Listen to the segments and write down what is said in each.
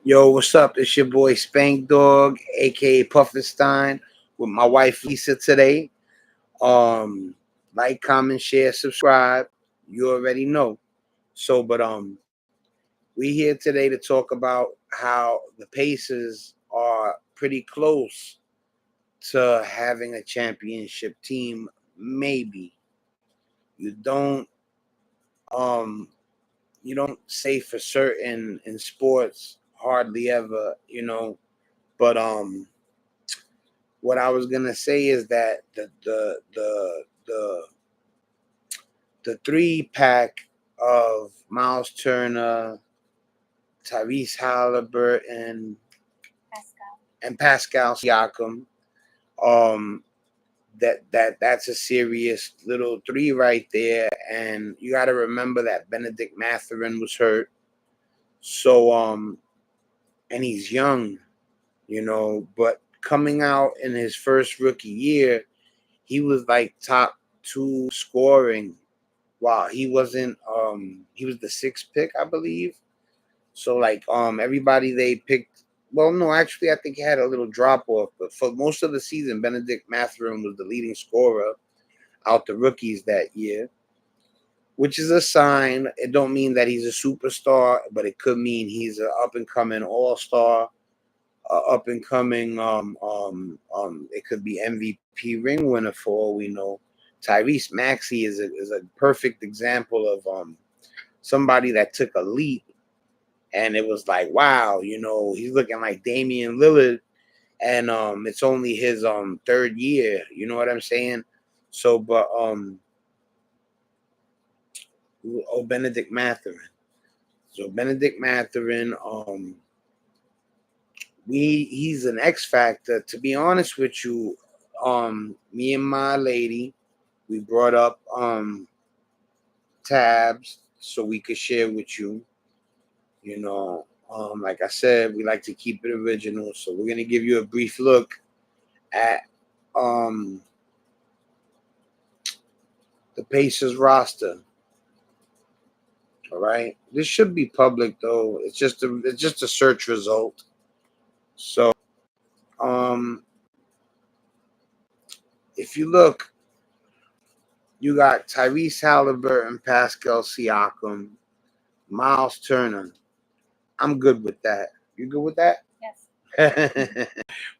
Yo, what's up? It's your boy Spankdog, aka Puffinstein, with my wife Lisa today. Um, like, comment, share, subscribe. You already know. But we here today to talk about how the Pacers are pretty close to having a championship team. Maybe you don't um you don't say for certain in sports hardly ever, but what I was gonna say is that the 3 pack of Miles Turner, Tyrese Halliburton, and Pascal Siakam, um, that's a serious little three right there. And you got to remember that Benedict Mathurin was hurt, so and he's young, but coming out in his first rookie year, he was like top 2 scoring. Wow, he was the 6th pick, I believe. So like everybody they picked, well, no, actually I think he had a little drop off, but for most of the season, Benedict Mathurin was the leading scorer out the rookies that year, which is a sign. It don't mean that he's a superstar, but it could mean he's an up and coming all-star, up and coming it could be MVP ring winner for all we know. Tyrese Maxey is a perfect example of somebody that took a leap, and it was like, wow, he's looking like Damian Lillard, and it's only his 3rd year, you know what I'm saying? So but Benedict Mathurin. So Benedict Mathurin, he's an X factor. To be honest with you, me and my lady, we brought up tabs so we could share with you. Like I said, we like to keep it original. So we're gonna give you a brief look at um the Pacers roster. All right. This should be public though. It's just a search result. So um if you look, you got Tyrese Halliburton, Pascal Siakam, Miles Turner. I'm good with that. You good with that? Yes.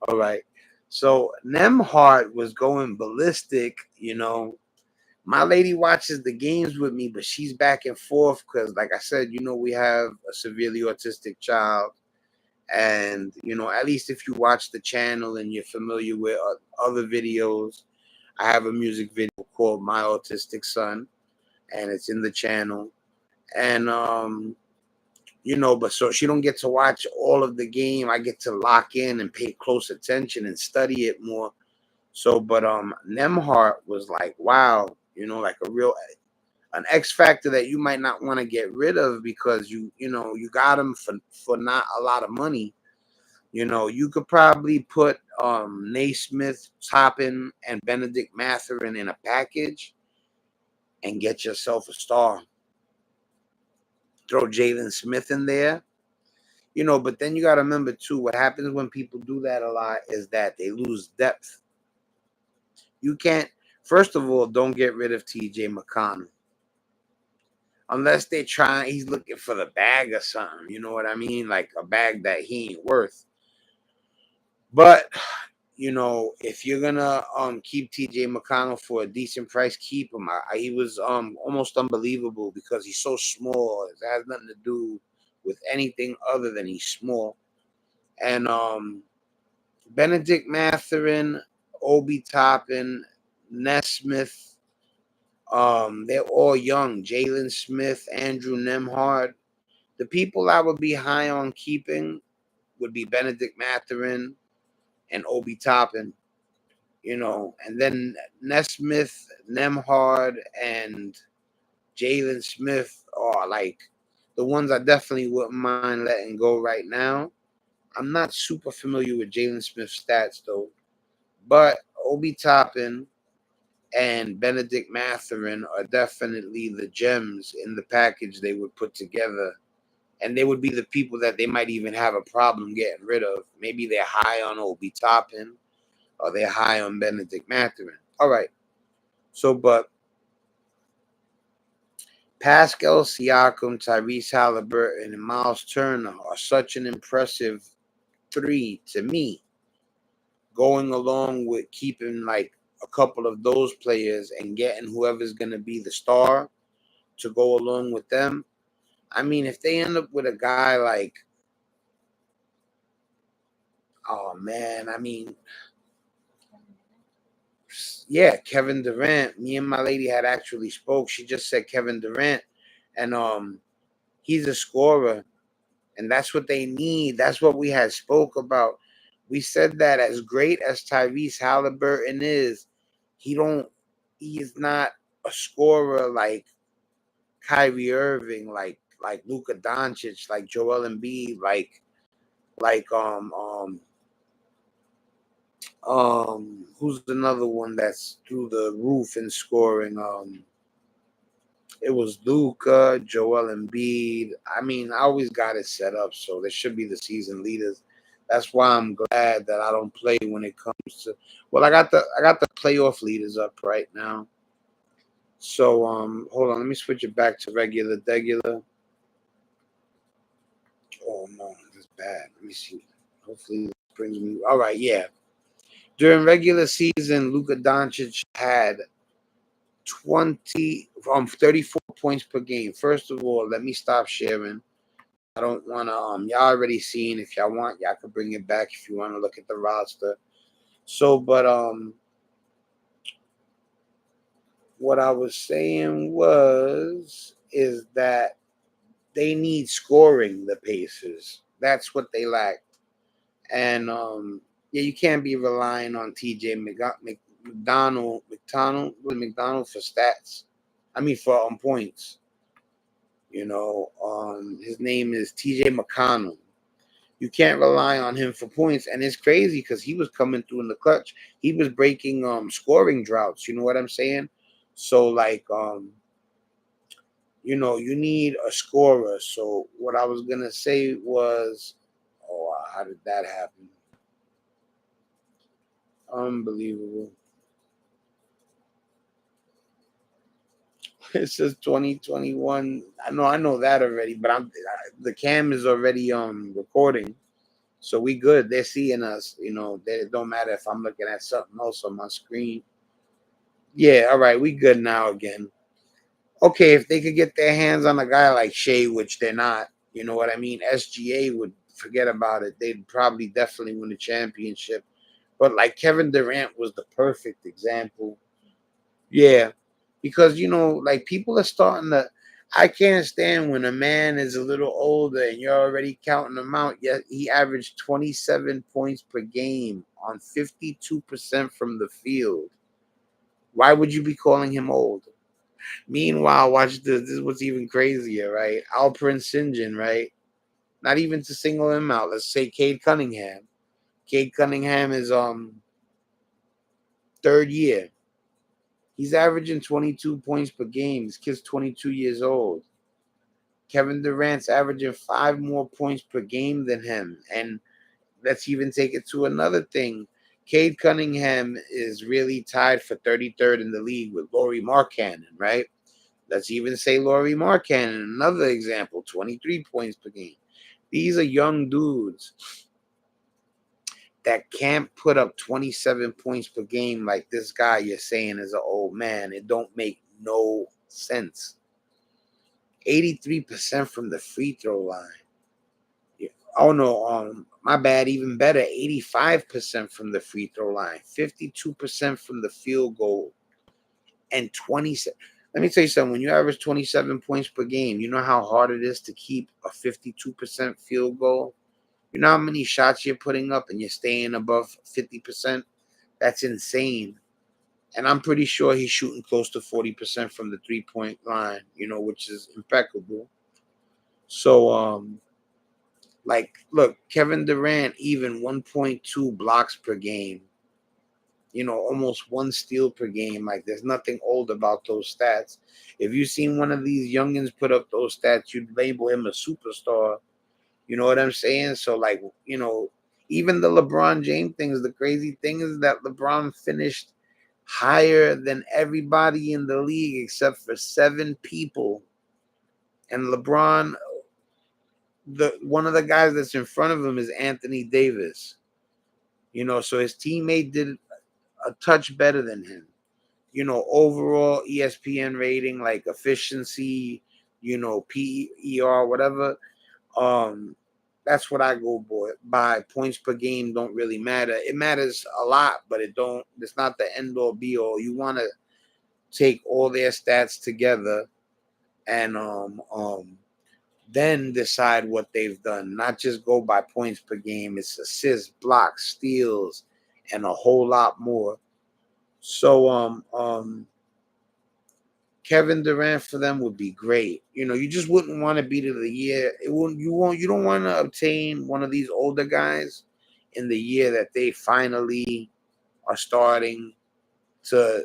All right. So Nemhart was going ballistic. My lady watches the games with me, but she's back and forth because, like I said, we have a severely autistic child. And, at least if you watch the channel and you're familiar with other videos, I have a music video called My Autistic Son, and it's in the channel. And, but so she don't get to watch all of the game. I get to lock in and pay close attention and study it more. So, but Nemhart was like, wow, like an X factor that you might not want to get rid of because you got him for not a lot of money. You could probably put Naismith, Choppin, and Benedict Mathurin in a package and get yourself a star. Throw Jalen Smith in there. But then you got to remember too, what happens when people do that a lot is that they lose depth. You can't, first of all, don't get rid of TJ McConnell. Unless he's looking for the bag or something, you know what I mean? Like a bag that he ain't worth. But, if you're gonna keep TJ McConnell for a decent price, keep him. He was almost unbelievable because he's so small. It has nothing to do with anything other than he's small. And Benedict Mathurin, Obi Toppin, Nesmith, they're all young. Jalen Smith, Andrew Nemhard. The people I would be high on keeping would be Benedict Mathurin and Obi Toppin, and then Nesmith, Nemhard, and Jalen Smith are like the ones I definitely wouldn't mind letting go right now. I'm not super familiar with Jalen Smith's stats though, but Obi Toppin and Benedict Mathurin are definitely the gems in the package they would put together And they would be the people that they might even have a problem getting rid of. Maybe they're high on Obi Toppin, or they're high on Benedict Mathurin. All right. So, but Pascal Siakam, Tyrese Halliburton, and Miles Turner are such an impressive three to me, going along with keeping like a couple of those players and getting whoever's going to be the star to go along with them. I mean, if they end up with a guy like, oh man, I mean, yeah, Kevin Durant. Me and my lady had actually spoke. She just said Kevin Durant, and he's a scorer, and that's what they need. That's what we had spoke about. We said that as great as Tyrese Halliburton is, he is not a scorer like Kyrie Irving, like Luka Doncic, like Joel Embiid, like who's another one that's through the roof in scoring? It was Luka, Joel Embiid. I mean, I always got it set up, so they should be the season leaders. That's why I'm glad that I don't play when it comes to. Well, I got the playoff leaders up right now. So hold on, let me switch it back to regular. Oh no, that's bad. Let me see. Hopefully, this brings me. All right, yeah. During regular season, Luka Doncic had 34 points per game. First of all, let me stop sharing. I don't want to. Y'all already seen. If y'all want, y'all can bring it back if you want to look at the roster. So, but what I was saying is that they need scoring. The Pacers. That's what they lack. And yeah, you can't be relying on TJ McDonald for stats. I mean for points. His name is TJ McConnell. You can't rely on him for points, and it's crazy because he was coming through in the clutch. He was breaking scoring droughts. You know what I'm saying? So like you need a scorer. So what I was gonna say was, oh, how did that happen? Unbelievable. It says 2021. I know that already, but the cam is already recording. So we good. They're seeing us. It don't matter if I'm looking at something else on my screen. Yeah, all right, we good now again. Okay, if they could get their hands on a guy like Shea, which they're not, you know what I mean? SGA would forget about it. They'd probably definitely win the championship. But like Kevin Durant was the perfect example. Yeah, because like people are starting to. I can't stand when a man is a little older and you're already counting him out. Yet he averaged 27 points per game on 52% from the field. Why would you be calling him old? Meanwhile, watch this. This is what's even crazier, right? Alperen Sengun, right? Not even to single him out. Let's say Cade Cunningham. Cade Cunningham is third year. He's averaging 22 points per game. This kid's 22 years old. Kevin Durant's averaging 5 more points per game than him. And let's even take it to another thing. Cade Cunningham is really tied for 33rd in the league with Lauri Markkanen, right? Let's even say Lauri Markkanen, another example, 23 points per game. These are young dudes that can't put up 27 points per game like this guy you're saying is an old man. It don't make no sense. 83% from the free throw line. Yeah. Oh no, my bad, even better, 85% from the free throw line, 52% from the field goal, and 27. Let me tell you something. When you average 27 points per game, you know how hard it is to keep a 52% field goal? You know how many shots you're putting up and you're staying above 50%? That's insane. And I'm pretty sure he's shooting close to 40% from the 3-point line, which is impeccable. So, like, look, Kevin Durant, even 1.2 blocks per game. almost 1 steal per game. Like, there's nothing old about those stats. If you seen one of these youngins put up those stats, you'd label him a superstar. You know what I'm saying? So, like, even the LeBron James things, the crazy thing is that LeBron finished higher than everybody in the league except for 7 people. And LeBron, one of the guys that's in front of him is Anthony Davis. So his teammate did a touch better than him. Overall ESPN rating, like efficiency, PER, whatever. That's what I go by. Points per game don't really matter. It matters a lot, but it's not the end all be all. You want to take all their stats together and then decide what they've done, not just go by points per game. It's assists, blocks, steals, and a whole lot more. So Kevin Durant for them would be great. You just wouldn't want to beat it of the year. You don't want to obtain one of these older guys in the year that they finally are starting to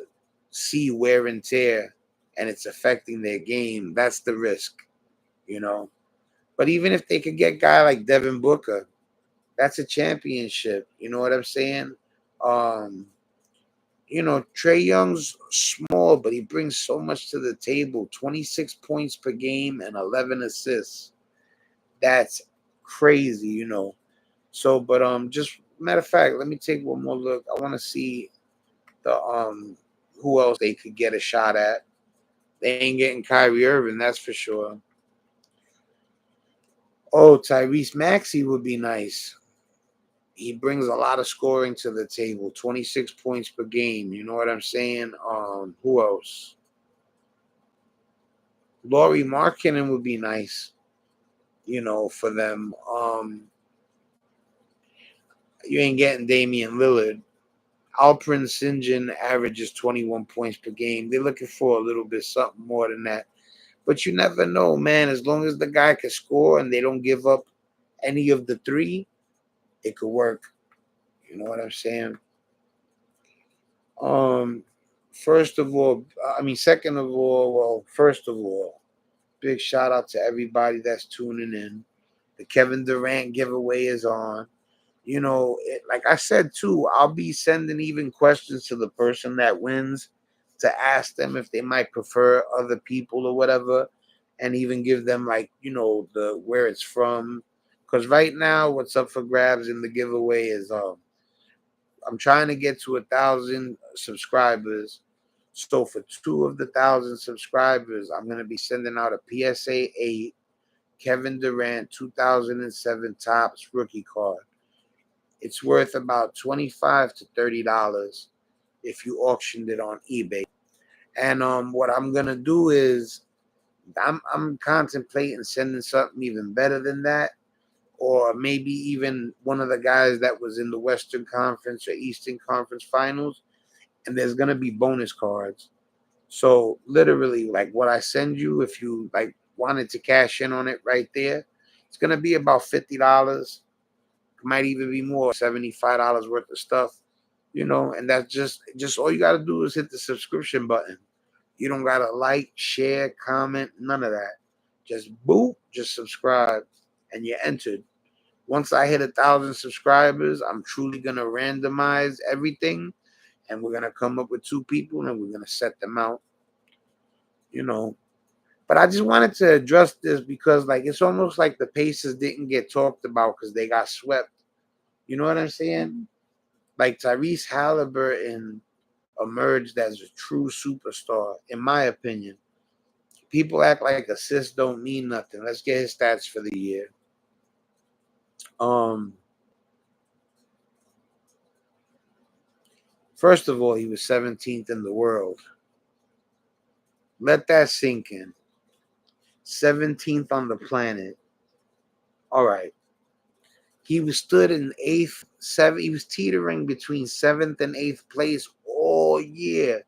see wear and tear and it's affecting their game. That's the risk, But even if they could get a guy like Devin Booker, that's a championship. You know what I'm saying? Trae Young's small, but he brings so much to the table. 26 points per game and 11 assists. That's crazy, So, but just matter of fact, let me take one more look. I want to see the who else they could get a shot at. They ain't getting Kyrie Irving, that's for sure. Oh, Tyrese Maxey would be nice. He brings a lot of scoring to the table. 26 points per game. You know what I'm saying? Who else? Lauri Markkanen would be nice, for them. You ain't getting Damian Lillard. Alperen Sengun averages 21 points per game. They're looking for a little bit something more than that. But you never know, man. As long as the guy can score and they don't give up any of the 3, it could work. You know what I'm saying? Second of all, first of all, big shout out to everybody that's tuning in. The Kevin Durant giveaway is on. Like I said too, I'll be sending even questions to the person that wins to ask them if they might prefer other people or whatever, and even give them the where it's from. Because right now, what's up for grabs in the giveaway is I'm trying to get to 1,000 subscribers. So for 2 of the 1,000 subscribers, I'm gonna be sending out a PSA 8 Kevin Durant 2007 Topps rookie card. It's worth about $25 to $30 if you auctioned it on eBay. And what I'm gonna do is I'm contemplating sending something even better than that, or maybe even one of the guys that was in the Western Conference or Eastern Conference Finals. And there's gonna be bonus cards. So literally, like what I send you, if you wanted to cash in on it right there, it's gonna be about $50. Might even be more, $75 worth of stuff, and that's just all you got to do is hit the subscription button. You don't got to like, share, comment, none of that. Just boop, just subscribe, and you're entered. Once I hit 1,000 subscribers, I'm truly going to randomize everything, and we're going to come up with 2 people, and we're going to set them out, But I just wanted to address this because, it's almost like the Pacers didn't get talked about because they got swept. You know what I'm saying? Like Tyrese Halliburton emerged as a true superstar, in my opinion. People act like assists don't mean nothing. Let's get his stats for the year. First of all, he was 17th in the world. Let that sink in. 17th on the planet. All right. He was stood in 8th, 7th. He was teetering between 7th and 8th place all year.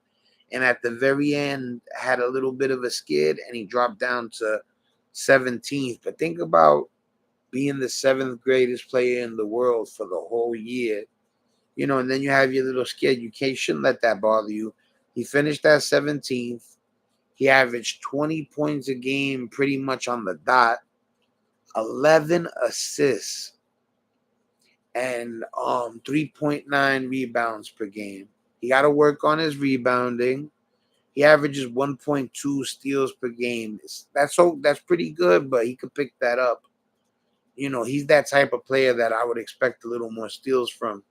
And at the very end, had a little bit of a skid, and he dropped down to 17th. But think about being the 7th greatest player in the world for the whole year, You know, and then you have your little skid. You shouldn't let that bother you. He finished at 17th. He averaged 20 points a game pretty much on the dot, 11 assists, and 3.9 rebounds per game. He got to work on his rebounding. He averages 1.2 steals per game. That's pretty good, but he could pick that up. You know, he's that type of player that I would expect a little more steals from.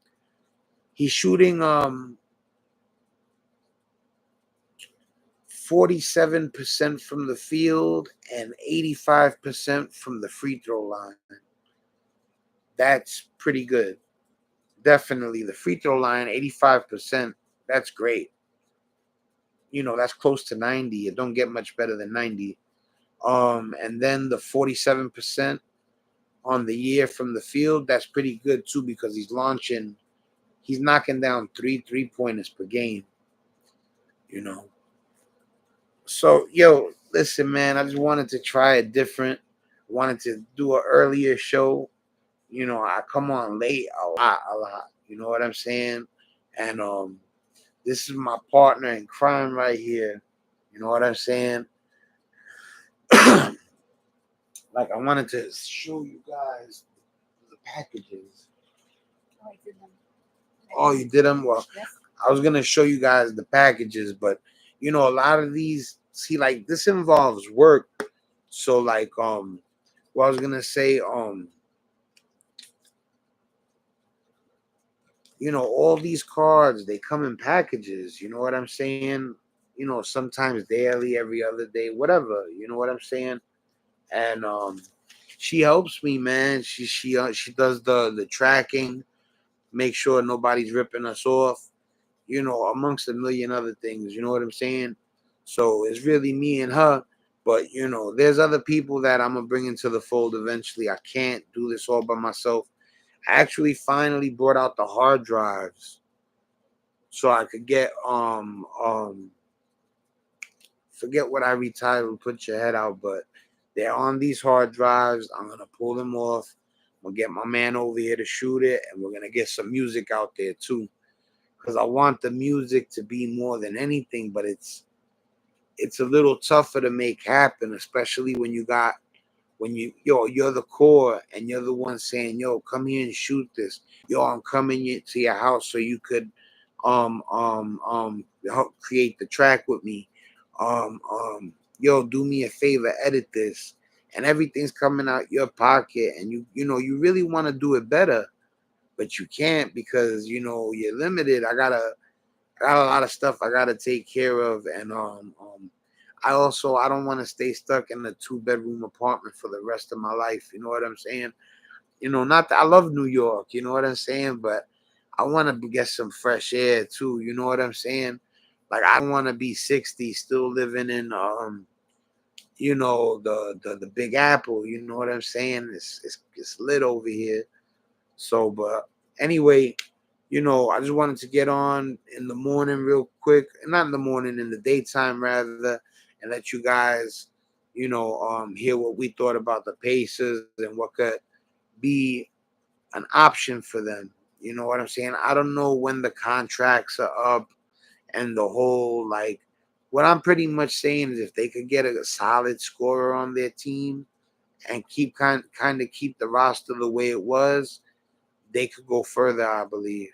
He's shooting 47% from the field and 85% from the free throw line. That's pretty good. Definitely the free throw line, 85%. That's great. You know, that's close to 90. It don't get much better than 90. And then the 47% on the year from the field, that's pretty good too, because he's knocking down three pointers per game, you know. So, yo, listen, man, I just wanted to try it different. Wanted to do an earlier show. You know, I come on late a lot. You know what I'm saying? And this is my partner in crime right here. You know what I'm saying? Like, I wanted to show you guys the packages. Oh, I did them. Oh, you did them? Well, yes. I was going to show you guys the packages, but, you know, a lot of these, see, like, this involves work. So, like, what I was going to say, you know, all these cards, they come in packages. You know what I'm saying? You know, sometimes daily, every other day, whatever. You know what I'm saying? And she helps me, man. She does the tracking, make sure nobody's ripping us off. You know, amongst a million other things. You know what I'm saying? So it's really me and her. But you know, there's other people that I'm gonna bring into the fold eventually. I can't do this all by myself. I actually finally brought out the hard drives so I could get forget what I retitled Put Your Head Out, but they're on these hard drives. I'm gonna pull them off. I'm gonna get my man over here to shoot it, and we're gonna get some music out there too. Because I want the music to be more than anything, but it's a little tougher to make happen, especially when you're the core and you're the one saying, yo, come here and shoot this. Yo, I'm coming to your house so you could help create the track with me. Yo, do me a favor, edit this. And everything's coming out your pocket, and you know you really want to do it better, but you can't because you know you're limited. I got a lot of stuff I gotta take care of, and I don't want to stay stuck in a 2-bedroom apartment for the rest of my life. You know what I'm saying? You know, not that I love New York. You know what I'm saying? But I want to get some fresh air too. You know what I'm saying? Like I don't want to be 60 still living in you know the Big Apple. You know what I'm saying? It's lit over here. So, but anyway, you know, I just wanted to get on in the morning real quick, not in the morning, in the daytime rather, and let you guys, you know, hear what we thought about the Pacers and what could be an option for them. You know what I'm saying? I don't know when the contracts are up and the whole like. What I'm pretty much saying is if they could get a solid scorer on their team and keep kind of keep the roster the way it was, they could go further, I believe.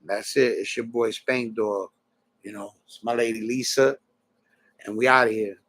That's it. It's your boy Spankdog. You know, it's my lady Lisa, and we out of here.